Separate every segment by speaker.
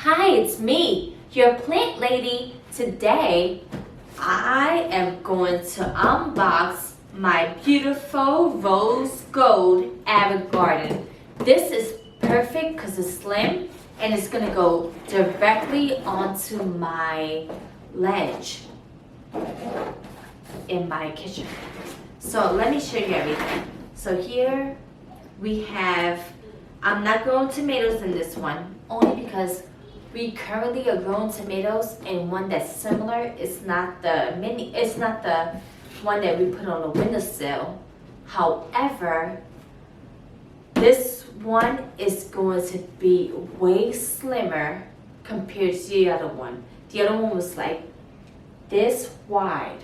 Speaker 1: Hi, it's me, your plant lady. Today, I am going to unbox my beautiful rose gold AeroGarden. This is perfect because it's slim and it's going to go directly onto my ledge in my kitchen. So let me show you everything. So here we have, I'm not growing tomatoes in this one, only because we currently are growing tomatoes in one that's similar. It's not the one that we put on the windowsill. However, this one is going to be way slimmer compared to the other one. The other one was like this wide.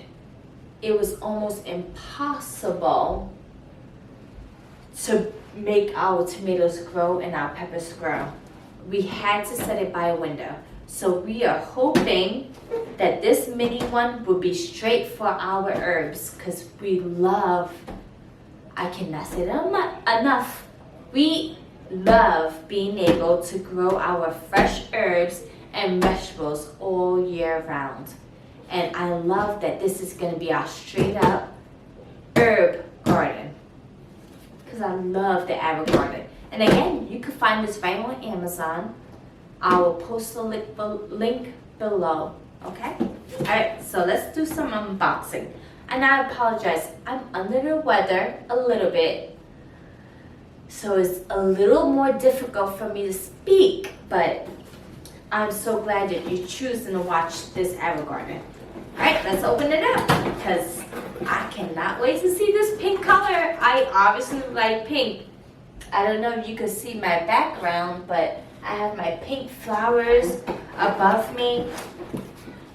Speaker 1: It was almost impossible to make our tomatoes grow and our peppers grow. We had to set it by a window. So we are hoping that this mini one will be straight for our herbs because we love, I cannot say that enough, we love being able to grow our fresh herbs and vegetables all year round. And I love that this is going to be our straight up herb garden because I love the AeroGarden. And again, you can find this right on Amazon. I will post the link below, okay? Alright, so let's do some unboxing. And I apologize, I'm under the weather a little bit. So it's a little more difficult for me to speak, but I'm so glad that you're choosing to watch this AeroGarden. Alright, let's open it up because I cannot wait to see this pink color. I obviously like pink. I don't know if you can see my background, but I have my pink flowers above me.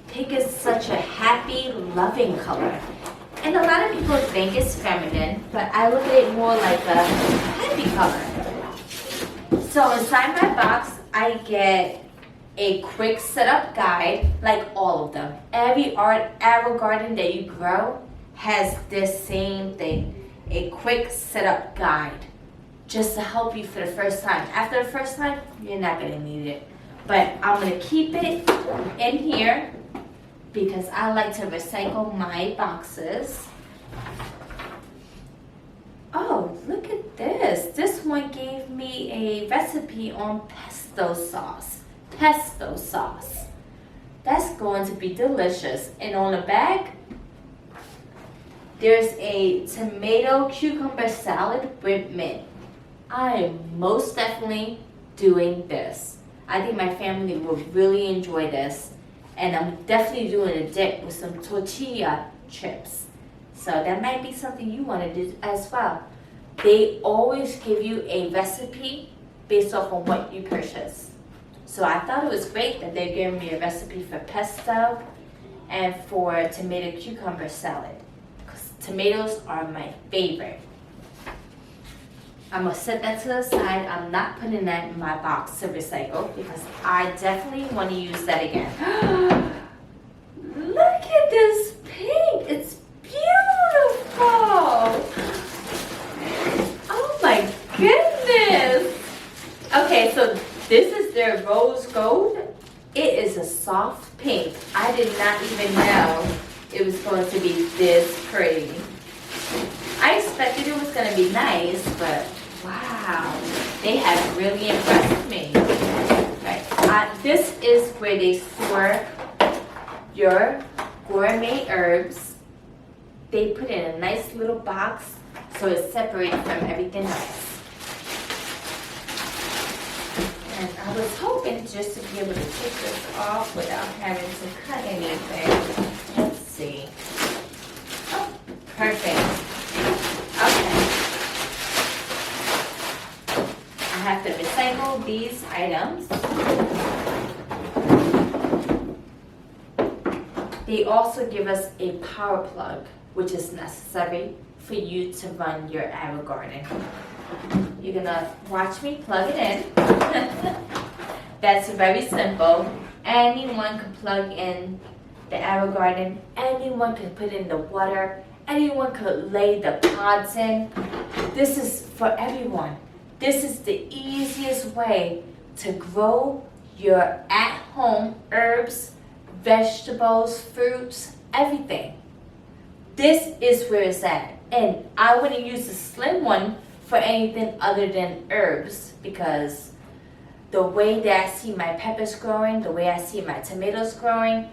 Speaker 1: Pink is such a happy, loving color. And a lot of people think it's feminine, but I look at it more like a happy color. So inside my box, I get a quick setup guide, like all of them. Every AeroGarden that you grow has this same thing, a quick setup guide. Just to help you for the first time. After the first time, you're not going to need it. But I'm going to keep it in here because I like to recycle my boxes. Oh, look at this. This one gave me a recipe on pesto sauce. Pesto sauce. That's going to be delicious. And on the back, there's a tomato cucumber salad with mint. I am most definitely doing this. I think my family will really enjoy this. And I'm definitely doing a dip with some tortilla chips. So that might be something you want to do as well. They always give you a recipe based off of what you purchase. So I thought it was great that they're giving me a recipe for pesto and for tomato cucumber salad. Because tomatoes are my favorite. I'm going to set that to the side. I'm not putting that in my box to recycle because I definitely want to use that again. Look at this pink. It's beautiful. Oh my goodness. Okay, so this is their rose gold. It is a soft pink. I did not even know it was going to be this pretty. I expected it was going to be nice, but wow, they have really impressed me. Right. This is where they store your gourmet herbs. They put it in a nice little box so it's separated from everything else. And I was hoping just to be able to take this off without having to cut anything. Let's see. Oh, perfect. Okay. I have to recycle these items. They also give us a power plug, which is necessary for you to run your AeroGarden. You're gonna watch me plug it in. That's very simple. Anyone can plug in the AeroGarden. Anyone can put in the water. Anyone could lay the pods in. This is for everyone. This is the easiest way to grow your at-home herbs, vegetables, fruits, everything. This is where it's at. And I wouldn't use the slim one for anything other than herbs, because the way that I see my peppers growing, the way I see my tomatoes growing,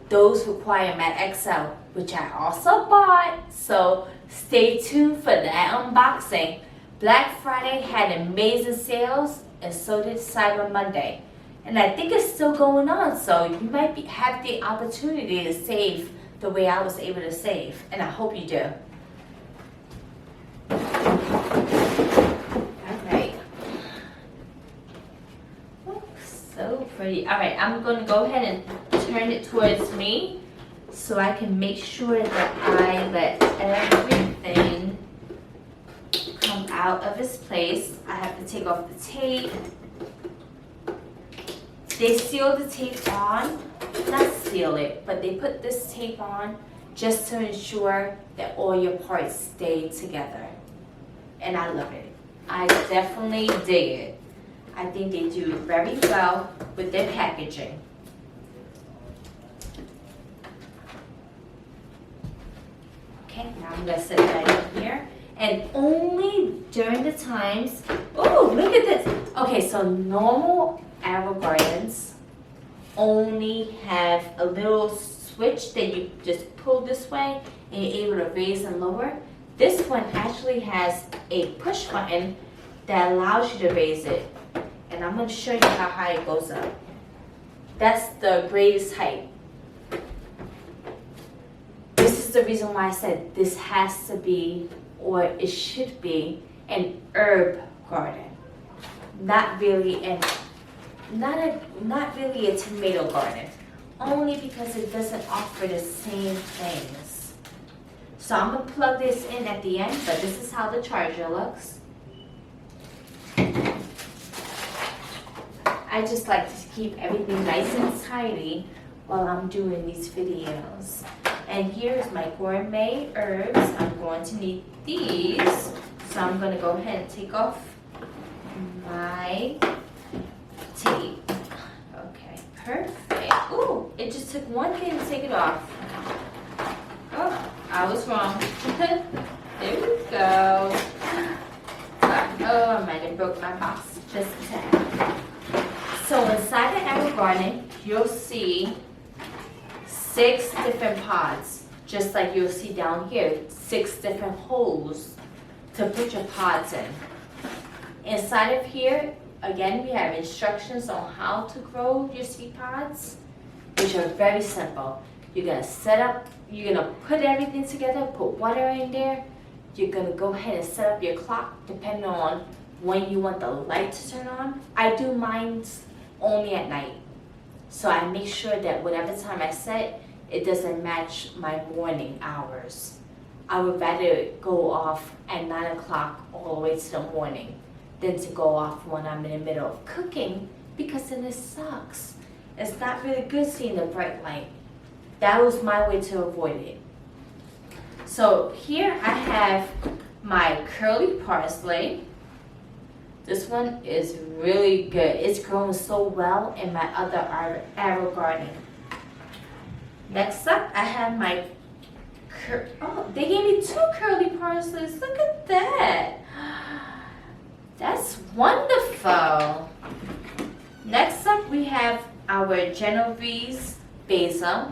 Speaker 1: those require my XL, which I also bought. So stay tuned for that unboxing. Black Friday had amazing sales, and so did Cyber Monday. And I think it's still going on, so you might have the opportunity to save the way I was able to save, and I hope you do. Alright. So pretty. Alright, I'm going to go ahead and turn it towards me so I can make sure that I let everything come out of its place. I have to take off the tape. They seal the tape on, not seal it, but they put this tape on just to ensure that all your parts stay together. And I love it. I definitely dig it. I think they do very well with their packaging. Okay, now I'm gonna set that in here. And only during the times, oh, look at this. Okay, so normal AeroGardens only have a little switch that you just pull this way and you're able to raise and lower. This one actually has a push button that allows you to raise it. And I'm going to show you how high it goes up. That's the greatest height. This is the reason why I said this has to be, or it should be, an herb garden. Not really a tomato garden, only because it doesn't offer the same things. So I'm gonna plug this in at the end, but this is how the charger looks. I just like to keep everything nice and tidy while I'm doing these videos. And here's my gourmet herbs. I'm going to need these, so I'm gonna go ahead and take off my tape. Okay, perfect. Ooh, it just took one thing to take it off. Oh, I was wrong. There we go. Oh, I might have broke my box just a tad. So inside the AeroGarden, you'll see 6 different pods, just like you'll see down here, 6 different holes to put your pods in. Inside of here, again, we have instructions on how to grow your seed pods, which are very simple. You're gonna set up, you're gonna put everything together, put water in there. You're gonna go ahead and set up your clock depending on when you want the light to turn on. I do mine only at night. So I make sure that whatever time I set, it doesn't match my morning hours. I would rather go off at 9 o'clock all the way to the morning than to go off when I'm in the middle of cooking, because then it sucks. It's not really good seeing the bright light. That was my way to avoid it. So here I have my curly parsley. This one is really good. It's grown so well in my other AeroGarden. Next up, I have my, oh, they gave me 2 curly parsleys. Look at that. That's wonderful. Next up, we have our Genovese Basil.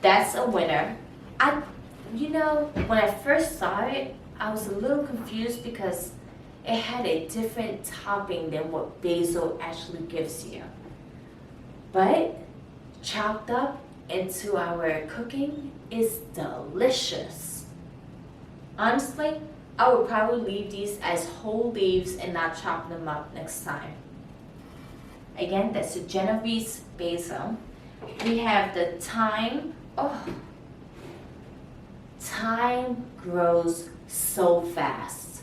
Speaker 1: That's a winner. When I first saw it, I was a little confused because it had a different topping than what basil actually gives you. But chopped up into our cooking is delicious. Honestly, I would probably leave these as whole leaves and not chop them up next time. Again, that's the Genovese Basil. We have the thyme. Oh, thyme grows so fast.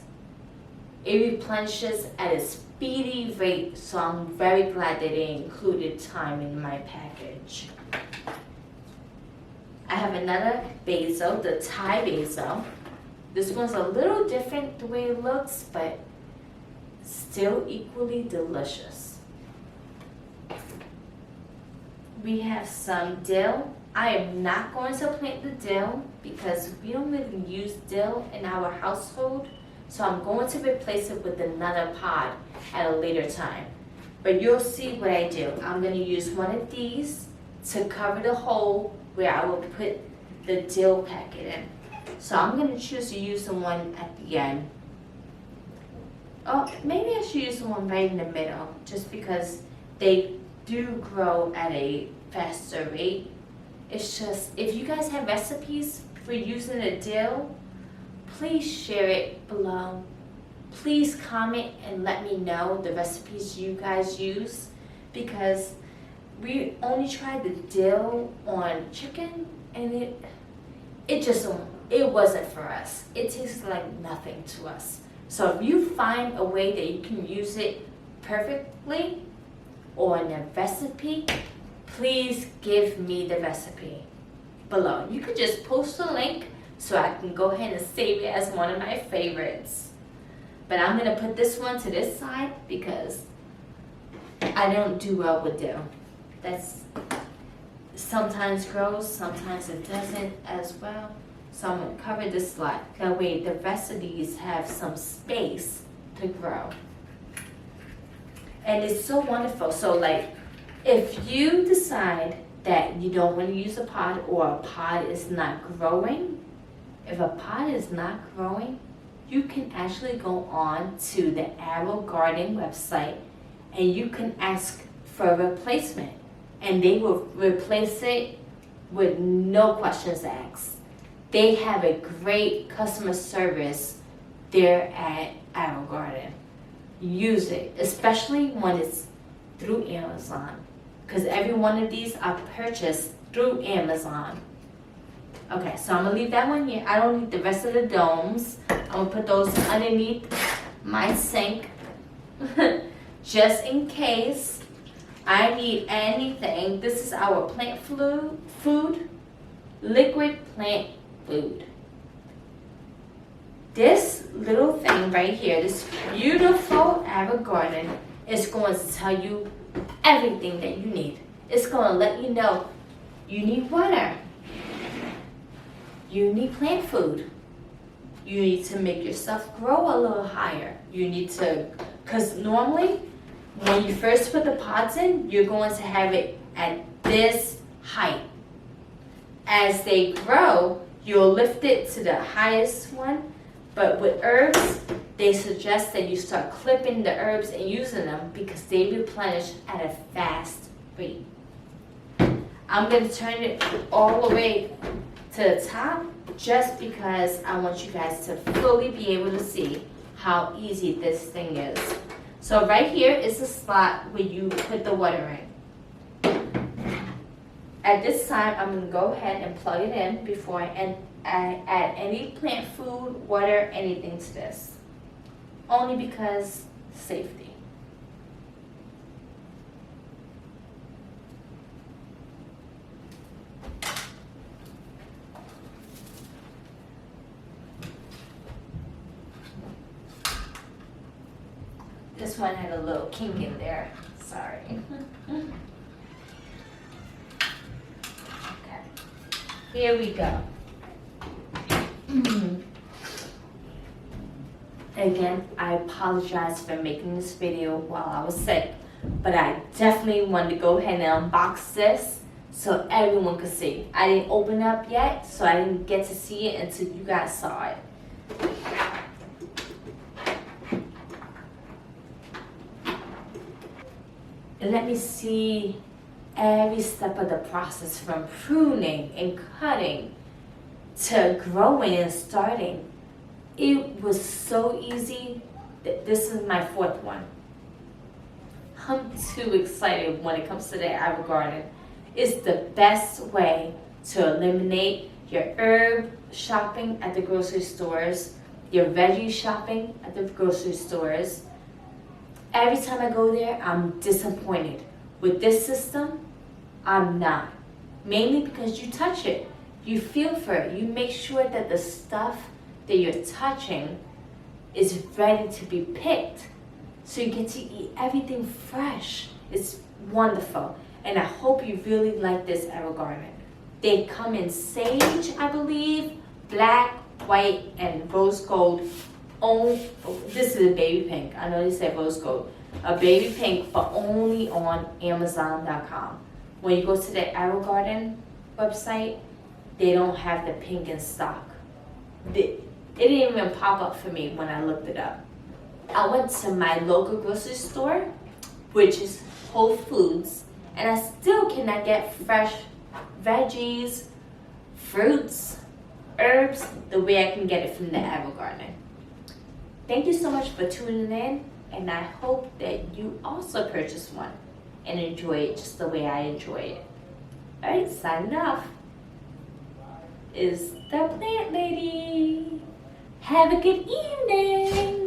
Speaker 1: It replenishes at a speedy rate, so I'm very glad that they included thyme in my package. I have another basil, the Thai basil. This one's a little different the way it looks, but still equally delicious. we have some dill. I am not going to plant the dill because we don't really use dill in our household. So I'm going to replace it with another pod at a later time. But you'll see what I do. I'm going to use one of these to cover the hole where I will put the dill packet in. So I'm going to choose to use the one at the end. Oh, maybe I should use the one right in the middle, just because they do grow at a faster rate. It's just, if you guys have recipes for using the dill, please share it below. Please comment and let me know the recipes you guys use, because we only tried the dill on chicken and it wasn't for us. It tasted like nothing to us. So if you find a way that you can use it perfectly or in a recipe, please give me the recipe below. You could just post a link so I can go ahead and save it as one of my favorites. But I'm gonna put this one to this side because I don't do well with dill. That's sometimes grows, sometimes it doesn't as well. So I'm gonna cover this slot. That way the rest of these have some space to grow. And it's so wonderful. So like, if you decide that you don't want to use a pod, or a pod is not growing, if a pod is not growing, you can actually go on to the AeroGarden website and you can ask for a replacement. And they will replace it with no questions asked. They have a great customer service there at AeroGarden. Use it, especially when it's through Amazon, because every one of these are purchased through Amazon. Okay, so I'm gonna leave that one here. I don't need the rest of the domes. I'm gonna put those underneath my sink just in case I need anything. This is our plant food, liquid plant food. This little thing right here, this beautiful AeroGarden, is going to tell you everything that you need. It's going to let you know you need water, you need plant food, you need to make yourself grow a little higher. You need to, because normally when you first put the pods in, you're going to have it at this height. As they grow, you'll lift it to the highest one. But with herbs, they suggest that you start clipping the herbs and using them because they replenish at a fast rate. I'm going to turn it all the way to the top just because I want you guys to fully be able to see how easy this thing is. So right here is the spot where you put the water in. At this time, I'm going to go ahead and plug it in before I add any plant food, water, anything to this. Only because safety. This one had a little kink in there. Sorry. Okay. Here we go. Again, I apologize for making this video while I was sick, but I definitely wanted to go ahead and unbox this so everyone could see. I didn't open it up yet, so I didn't get to see it until you guys saw it. And let me see every step of the process, from pruning and cutting to growing and starting. It was so easy. This is my fourth one. I'm too excited when it comes to the AeroGarden. It's the best way to eliminate your herb shopping at the grocery stores, your veggie shopping at the grocery stores. Every time I go there, I'm disappointed. With this system, I'm not. Mainly because you touch it. You feel for it. You make sure that the stuff that you're touching is ready to be picked. So you get to eat everything fresh. It's wonderful. And I hope you really like this AeroGarden. They come in sage, I believe, black, white, and rose gold. Oh, this is a baby pink. I know they said rose gold. A baby pink, but only on Amazon.com. When you go to the AeroGarden website, they don't have the pink in stock. It didn't even pop up for me when I looked it up. I went to my local grocery store, which is Whole Foods, and I still cannot get fresh veggies, fruits, herbs the way I can get it from the AeroGarden. Thank you so much for tuning in, and I hope that you also purchase one and enjoy it just the way I enjoy it. Alright, signing off is the Plant Lady. Have a good evening.